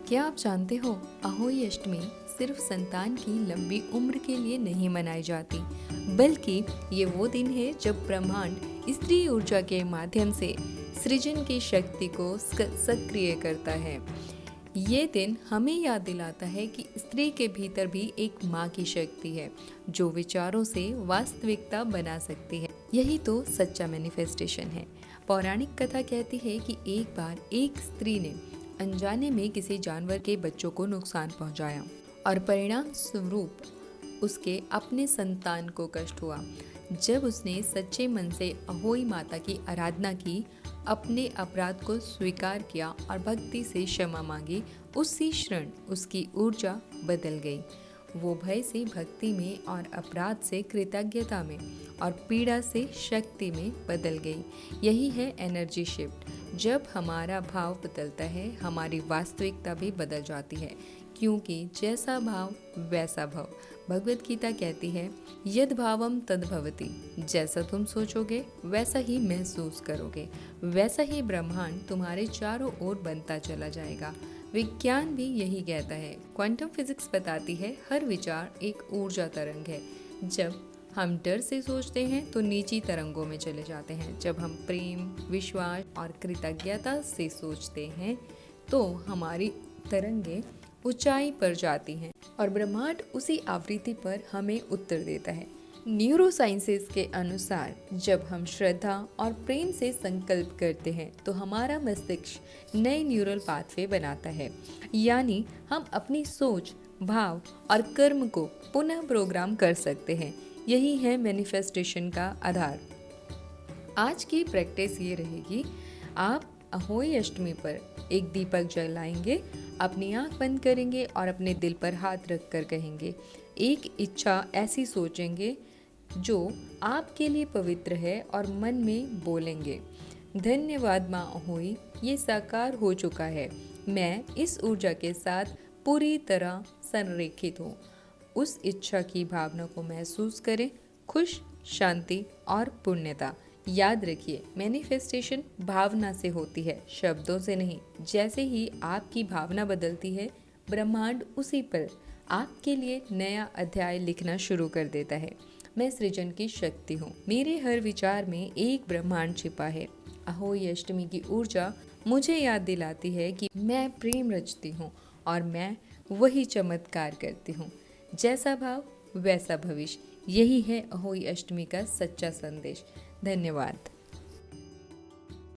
क्या आप जानते हो, अहोई अष्टमी सिर्फ संतान की लंबी उम्र के लिए नहीं मनाई जाती, बल्कि ये वो दिन है जब ब्रह्मांड स्त्री ऊर्जा के माध्यम से सृजन की शक्ति को सक्रिय करता है। ये दिन हमें याद दिलाता है कि स्त्री के भीतर भी एक माँ की शक्ति है, जो विचारों से वास्तविकता बना सकती है। यही तो सच्चा मैनिफेस्टेशन है। पौराणिक कथा कहती है कि एक बार एक स्त्री ने अनजाने में किसी जानवर के बच्चों को नुकसान पहुंचाया और परिणाम स्वरूप उसके अपने संतान को कष्ट हुआ। जब उसने सच्चे मन से अहोई माता की आराधना की, अपने अपराध को स्वीकार किया और भक्ति से क्षमा मांगी, उसी क्षण उसकी ऊर्जा बदल गई। वो भय से भक्ति में और अपराध से कृतज्ञता में और पीड़ा से शक्ति में बदल गई। यही है एनर्जी शिफ्ट। जब हमारा भाव बदलता है, हमारी वास्तविकता भी बदल जाती है, क्योंकि जैसा भाव वैसा भव। भगवत गीता कहती है, यद भावम तद भवति। जैसा तुम सोचोगे वैसा ही महसूस करोगे, वैसा ही ब्रह्मांड तुम्हारे चारों ओर बनता चला जाएगा। विज्ञान भी यही कहता है। क्वांटम फिजिक्स बताती है, हर विचार एक ऊर्जा तरंग है। जब हम डर से सोचते हैं तो नीची तरंगों में चले जाते हैं। जब हम प्रेम, विश्वास और कृतज्ञता से सोचते हैं तो हमारी तरंगें ऊंचाई पर जाती हैं और ब्रह्मांड उसी आवृत्ति पर हमें उत्तर देता है। न्यूरोसाइंसेस के अनुसार जब हम श्रद्धा और प्रेम से संकल्प करते हैं तो हमारा मस्तिष्क नए न्यूरल पाथवे बनाता है, यानी हम अपनी सोच, भाव और कर्म को पुनः प्रोग्राम कर सकते हैं। यही है मैनिफेस्टेशन का आधार। आज की प्रैक्टिस ये रहेगी, आप अहोई अष्टमी पर एक दीपक जलाएंगे, अपनी आंख बंद करेंगे और अपने दिल पर हाथ रख कर कहेंगे, एक इच्छा ऐसी सोचेंगे जो आपके लिए पवित्र है और मन में बोलेंगे, धन्यवाद माँ अहोई, ये साकार हो चुका है। मैं इस ऊर्जा के साथ पूरी तरह संरेखित हूँ। उस इच्छा की भावना को महसूस करें, खुश, शांति और पुण्यता। याद रखिए, मैनिफेस्टेशन भावना से होती है, शब्दों से नहीं। जैसे ही आपकी भावना बदलती है, ब्रह्मांड उसी पर आपके लिए नया अध्याय लिखना शुरू कर देता है। मैं सृजन की शक्ति हूँ, मेरे हर विचार में एक ब्रह्मांड छिपा है। अहोई अष्टमी की ऊर्जा मुझे याद दिलाती है कि मैं प्रेम रचती हूँ और मैं वही चमत्कार करती हूँ। जैसा भाव वैसा भविष्य। यही है अहोई अष्टमी का सच्चा संदेश। धन्यवाद।